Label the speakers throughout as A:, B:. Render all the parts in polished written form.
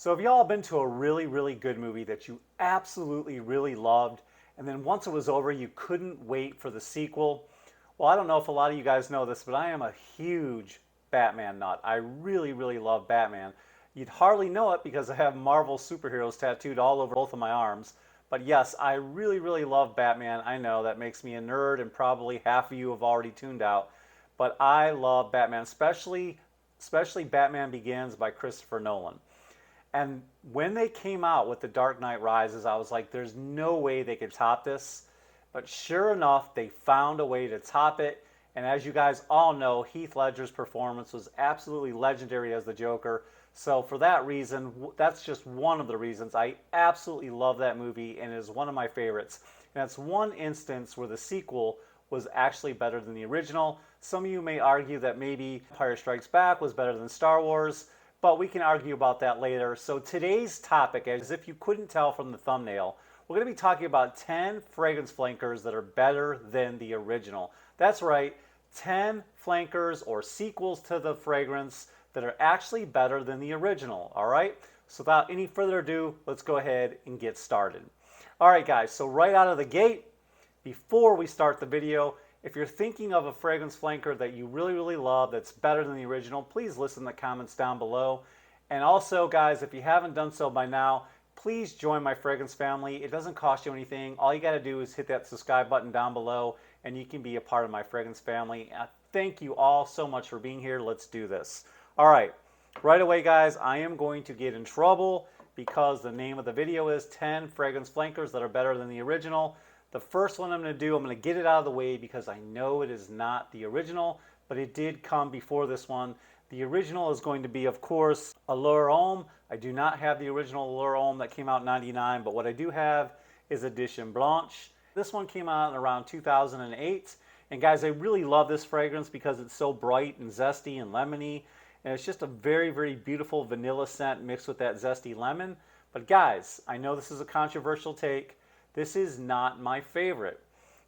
A: So have y'all been to a really, really good movie that you absolutely really loved, and then once it was over, you couldn't wait for the sequel? Well, I don't know if a lot of you guys know this, but I am a huge Batman nut. I really, really love Batman. You'd hardly know it because I have Marvel superheroes tattooed all over both of my arms. But yes, I really, really love Batman. I know that makes me a nerd, and probably half of you have already tuned out. But I love Batman, especially Batman Begins by Christopher Nolan. And when they came out with The Dark Knight Rises, I was like, there's no way they could top this. But sure enough, they found a way to top it. And as you guys all know, Heath Ledger's performance was absolutely legendary as the Joker. So for that reason, that's just one of the reasons. I absolutely love that movie, and it is one of my favorites. And that's one instance where the sequel was actually better than the original. Some of you may argue that maybe Empire Strikes Back was better than Star Wars, but we can argue about that later. So today's topic, as if you couldn't tell from the thumbnail, we're going to be talking about 10 fragrance flankers that are better than the original. That's right, 10 flankers or sequels to the fragrance that are actually better than the original, all right? So without any further ado, let's go ahead and get started. All right, guys, so right out of the gate, before we start the video, if you're thinking of a fragrance flanker that you really, really love that's better than the original, please list in the comments down below. And also, guys, if you haven't done so by now, please join my fragrance family. It doesn't cost you anything. All you got to do is hit that subscribe button down below, and you can be a part of my fragrance family. Thank you all so much for being here. Let's do this. All right, right away, guys, I am going to get in trouble because the name of the video is 10 fragrance flankers that are better than the original. The first one I'm going to do, I'm going to get it out of the way because I know it is not the original, but it did come before this one. The original is going to be, of course, Allure Homme. I do not have the original Allure Homme that came out in '99, but what I do have is Edition Blanche. This one came out in around 2008. And guys, I really love this fragrance because it's so bright and zesty and lemony. And it's just a very, very beautiful vanilla scent mixed with that zesty lemon. But guys, I know this is a controversial take. This is not my favorite.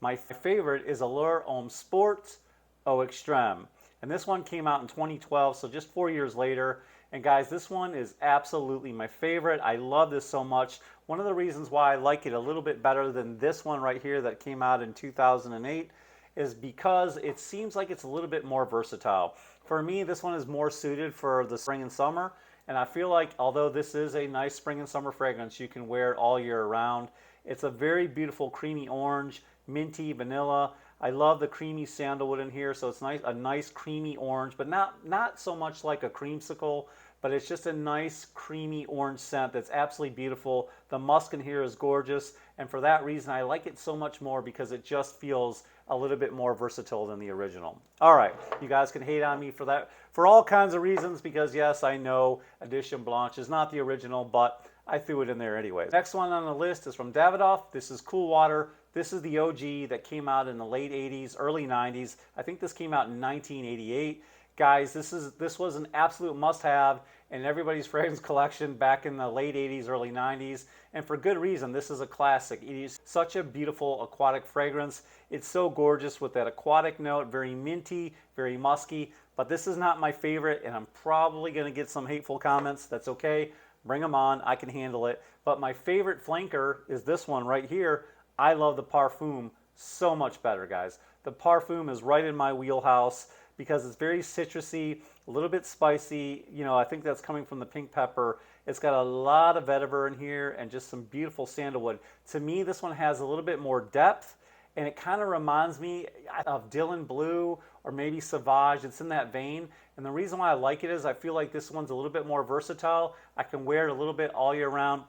A: My favorite is Allure Homme Sport Eau Extreme. And this one came out in 2012, so just 4 years later. And guys, this one is absolutely my favorite. I love this so much. One of the reasons why I like it a little bit better than this one right here that came out in 2008 is because it seems like it's a little bit more versatile. For me, this one is more suited for the spring and summer. And I feel like although this is a nice spring and summer fragrance, you can wear it all year round. It's a very beautiful creamy orange, minty, vanilla. I love the creamy sandalwood in here, so it's nice, a nice creamy orange, but not so much like a creamsicle, but it's just a nice creamy orange scent that's absolutely beautiful. The musk in here is gorgeous, and for that reason I like it so much more because it just feels a little bit more versatile than the original. All right, you guys can hate on me for that, for all kinds of reasons, because yes, I know Edition Blanche is not the original, but I threw it in there anyway. Next one on the list is from Davidoff. This is Cool Water. This is the OG that came out in the late 80s, early 90s. I think this came out in 1988. Guys, this was an absolute must-have in everybody's fragrance collection back in the late 80s, early 90s, and for good reason. This is a classic. It is such a beautiful aquatic fragrance. It's so gorgeous with that aquatic note, very minty, very musky, but this is not my favorite, and I'm probably going to get some hateful comments. That's okay. Bring them on. I can handle it. But my favorite flanker is this one right here. I love the Perfume so much better, guys. The Perfume is right in my wheelhouse because it's very citrusy, a little bit spicy. You know, I think that's coming from the pink pepper. It's got a lot of vetiver in here and just some beautiful sandalwood. To me, this one has a little bit more depth, and it kind of reminds me of Dylan Blue or maybe Sauvage. It's in that vein. And the reason why I like it is I feel like this one's a little bit more versatile. I can wear it a little bit all year round.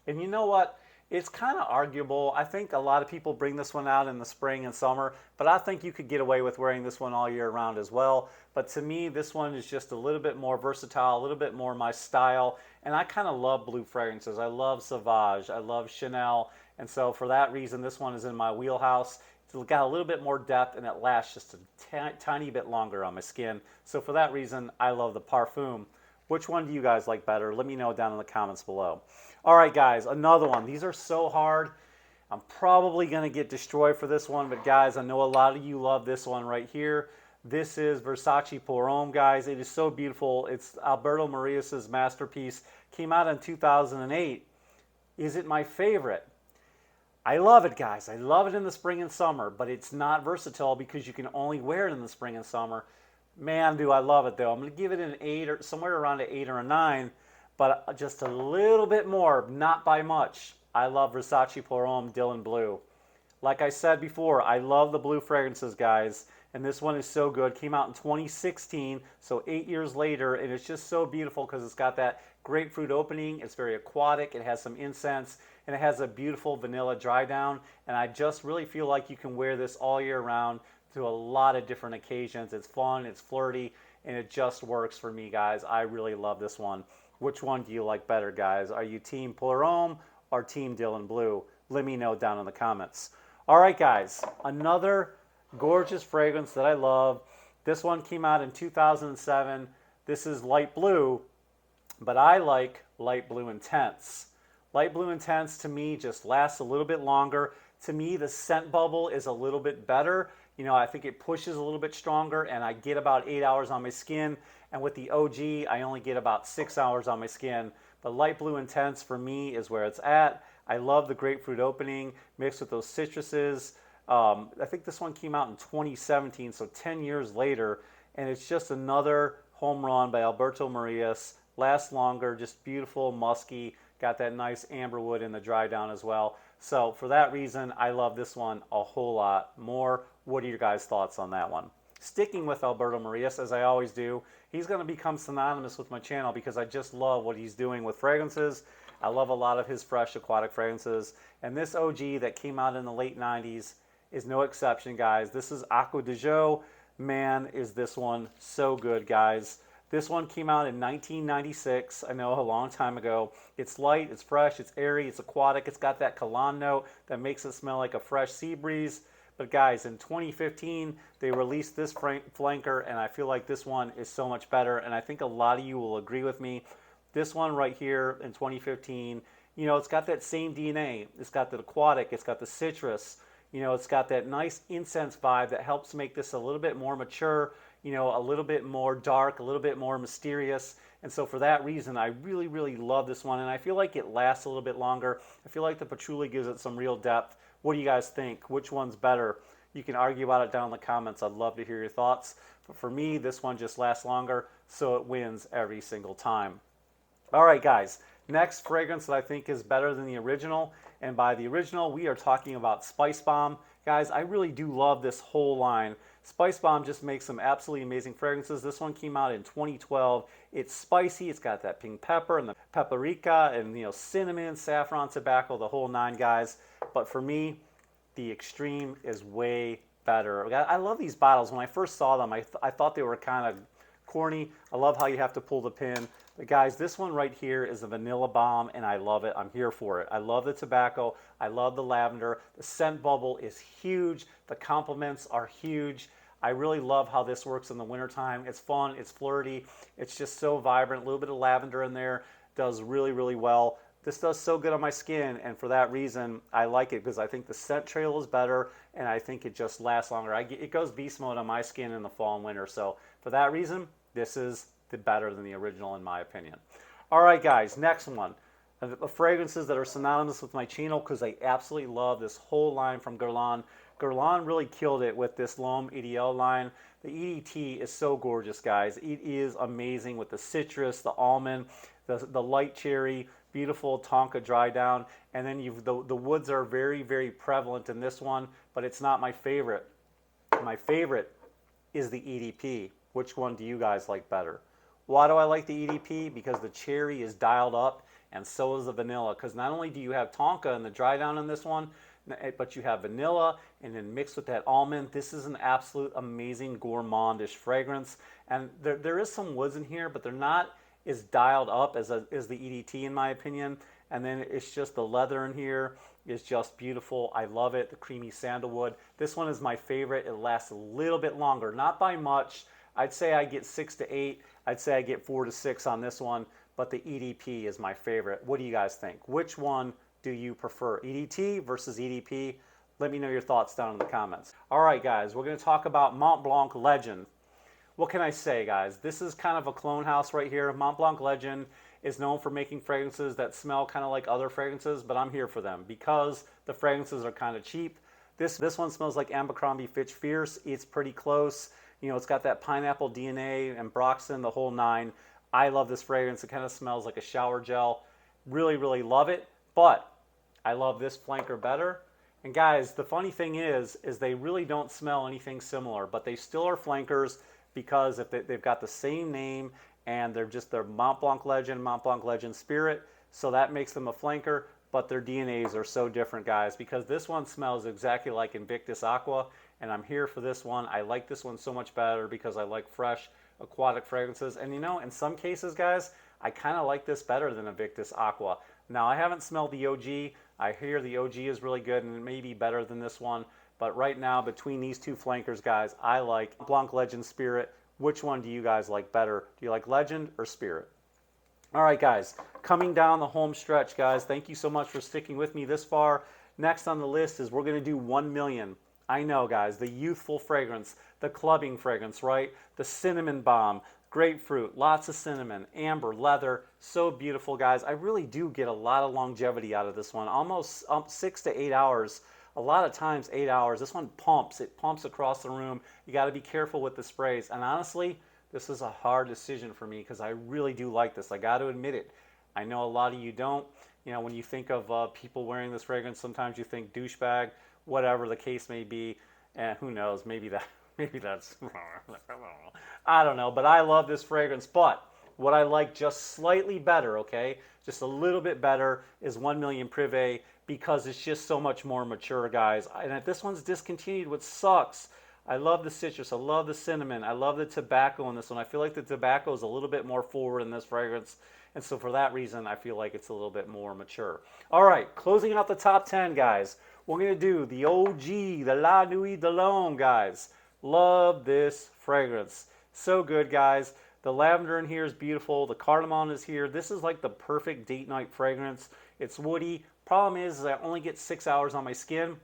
A: And you know what? It's kind of arguable. I think a lot of people bring this one out in the spring and summer, but I think you could get away with wearing this one all year round as well. But to me, this one is just a little bit more versatile, a little bit more my style. And I kind of love blue fragrances. I love Sauvage. I love Chanel. And so for that reason, this one is in my wheelhouse. It's got a little bit more depth, and it lasts just a tiny bit longer on my skin. So for that reason, I love the Perfume. Which one do you guys like better? Let me know down in the comments below. All right, guys, another one. These are so hard. I'm probably going to get destroyed for this one, but guys, I know a lot of you love this one right here. This is Versace Pour Homme, guys. It is so beautiful. It's Alberto Morillas' masterpiece. came out in 2008. Is it my favorite? I love it, guys. I love it in the spring and summer, but it's not versatile because you can only wear it in the spring and summer. Man, do I love it, though. I'm going to give it an 8 or somewhere around an 8 or a 9, but just a little bit more, not by much. I love Versace Pour Homme Dylan Blue. Like I said before, I love the blue fragrances, guys, and this one is so good. Came out in 2016, so 8 years later, and it's just so beautiful because it's got that grapefruit opening. It's very aquatic. It has some incense, and it has a beautiful vanilla dry down, and I just really feel like you can wear this all year round to a lot of different occasions. It's fun, it's flirty, and it just works for me, guys. I really love this one. Which one do you like better, guys? Are you Team Pour Homme or Team Dylan Blue? Let me know down in the comments. All right, guys, another gorgeous fragrance that I love. This one came out in 2007. This is light blue, but I like light blue intense. Light blue intense to me just lasts a little bit longer. To me, the scent bubble is a little bit better. You know, I think it pushes a little bit stronger, and I get about 8 hours on my skin. And with the OG, I only get about 6 hours on my skin. But light blue intense for me is where it's at. I love the grapefruit opening mixed with those citruses. I think this one came out in 2017, so 10 years later, and it's just another home run by Alberto Marias. Lasts longer, just beautiful, musky, got that nice amberwood in the dry down as well. So for that reason, I love this one a whole lot more. What are your guys' thoughts on that one? Sticking with Alberto Marias, as I always do, he's going to become synonymous with my channel because I just love what he's doing with fragrances. I love a lot of his fresh aquatic fragrances. And this OG that came out in the late 90s is no exception, guys. This is Acqua Di Gio. Man, is this one so good, guys. This one came out in 1996. I know, a long time ago. It's light, it's fresh, it's airy, it's aquatic. It's got that Cologne note that makes it smell like a fresh sea breeze. But guys, in 2015, they released this flanker, and I feel like this one is so much better, and I think a lot of you will agree with me. This one right here in 2015, you know, it's got that same DNA. It's got the aquatic, it's got the citrus, you know, it's got that nice incense vibe that helps make this a little bit more mature, you know, a little bit more dark, a little bit more mysterious. And so for that reason, I really, really love this one, and I feel like it lasts a little bit longer. I feel like the patchouli gives it some real depth. What do you guys think? Which one's better? You can argue about it down in the comments. I'd love to hear your thoughts. But for me, this one just lasts longer, so it wins every single time. All right, guys. Next fragrance that I think is better than the original, and by the original, we are talking about SpiceBomb. Guys, I really do love this whole line. SpiceBomb just makes some absolutely amazing fragrances. This one came out in 2012. It's spicy. It's got that pink pepper and the paprika and, you know, cinnamon, saffron, tobacco, the whole nine, guys. But for me, the Extreme is way better. I love these bottles. When I first saw them, I thought they were kind of corny. I love how you have to pull the pin. But guys, this one right here is a vanilla bomb, and I love it. I'm here for it. I love the tobacco. I love the lavender. The scent bubble is huge. The compliments are huge. I really love how this works in the wintertime. It's fun. It's flirty. It's just so vibrant. A little bit of lavender in there. Does really, really well. This does so good on my skin, and for that reason, I like it because I think the scent trail is better, and I think it just lasts longer. It goes beast mode on my skin in the fall and winter, so for that reason, this is better than the original in my opinion. All right, guys, next one. The fragrances that are synonymous with my channel because I absolutely love this whole line from Guerlain. Guerlain really killed it with this L'Homme EDL line. The EDT is so gorgeous, guys. It is amazing with the citrus, the almond, the light cherry, beautiful tonka dry down, and then the woods are very, very prevalent in this one, but it's not my favorite. My favorite is the EDP. Which one do you guys like better? Why do I like the EDP? Because the cherry is dialed up, and so is the vanilla. Because not only do you have tonka and the dry down in this one, but you have vanilla, and then mixed with that almond. This is an absolute amazing gourmandish fragrance. And there is some woods in here, but they're not as dialed up as the EDT in my opinion. And then it's just the leather in here is just beautiful. I love it. The creamy sandalwood. This one is my favorite. It lasts a little bit longer, not by much. I'd say I get 6 to 8. I'd say I get 4 to 6 on this one, but the EDP is my favorite. What do you guys think? Which one do you prefer, EDT versus EDP? Let me know your thoughts down in the comments. All right, guys, we're going to talk about Mont Blanc Legend. What can I say, guys? This is kind of a clone house right here. Mont Blanc Legend is known for making fragrances that smell kind of like other fragrances, but I'm here for them because the fragrances are kind of cheap. This one smells like Abercrombie Fitch Fierce. It's pretty close. You know, it's got that pineapple DNA and Broxton, the whole nine. I love this fragrance. It kind of smells like a shower gel. Really, really love it. But I love this flanker better. And guys, the funny thing is they really don't smell anything similar, but they still are flankers because if they've got the same name and they're Mont Blanc Legend Spirit, so that makes them a flanker, but their DNAs are so different, guys, because this one smells exactly like Invictus Aqua, and I'm here for this one. I like this one so much better because I like fresh aquatic fragrances, and you know, in some cases, guys, I kind of like this better than Invictus Aqua. Now, I haven't smelled the OG. I hear the OG is really good and it may be better than this one. But right now, between these two flankers, guys, I like Blanc Legend Spirit. Which one do you guys like better? Do you like Legend or Spirit? All right, guys, coming down the home stretch, guys, thank you so much for sticking with me this far. Next on the list is we're going to do 1 million. I know, guys, the youthful fragrance, the clubbing fragrance, right? The cinnamon bomb. Grapefruit, lots of cinnamon, amber, leather, so beautiful, guys. I really do get a lot of longevity out of this one, almost 6 to 8 hours, a lot of times 8 hours. This one pumps, it pumps across the room. You got to be careful with the sprays, and honestly, this is a hard decision for me because I really do like this. I got to admit it. I know a lot of you don't. You know, when you think of people wearing this fragrance, sometimes you think douchebag, whatever the case may be, and who knows, maybe that's, I don't know, but I love this fragrance. But what I like just slightly better, okay, just a little bit better, is 1 Million Prive because it's just so much more mature, guys. And if this one's discontinued, which sucks. I love the citrus, I love the cinnamon, I love the tobacco in this one. I feel like the tobacco is a little bit more forward in this fragrance. And so for that reason, I feel like it's a little bit more mature. All right, closing out the top 10, guys. We're going to do the OG, the La Nuit de l'Homme, guys. Love this fragrance. So good, guys. The lavender in here is beautiful. The cardamom is here. This is like the perfect date night fragrance. It's woody. Problem is I only get 6 hours on my skin.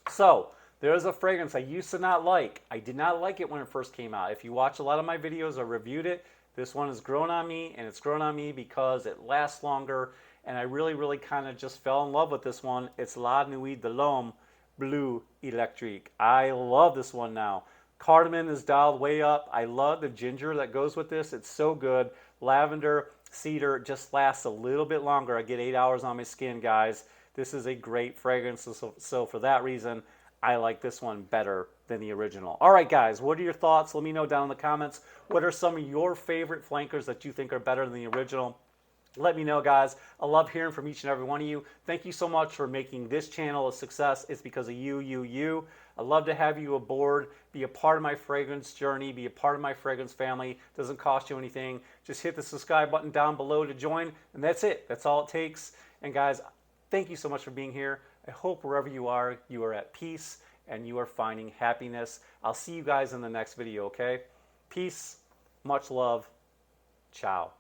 A: So there's a fragrance I used to not like. I did not like it when it first came out. If you watch a lot of my videos, I reviewed it. This one has grown on me, and it's grown on me because it lasts longer, and I really, really kind of just fell in love with this one. It's La Nuit de l'Homme Bleu Electrique. I love this one now. Cardamom is dialed way up. I love the ginger that goes with this. It's so good. Lavender, cedar just lasts a little bit longer. I get 8 hours on my skin, guys. This is a great fragrance, so for that reason, I like this one better than the original. All right, guys, what are your thoughts? Let me know down in the comments. What are some of your favorite flankers that you think are better than the original? Let me know, guys. I love hearing from each and every one of you. Thank you so much for making this channel a success. It's because of you. I love to have you aboard. Be a part of my fragrance journey. Be a part of my fragrance family. Doesn't cost you anything. Just hit the subscribe button down below to join, and that's it. That's all it takes. And guys, thank you so much for being here. I hope wherever you are at peace and you are finding happiness. I'll see you guys in the next video, okay? Peace, much love, ciao.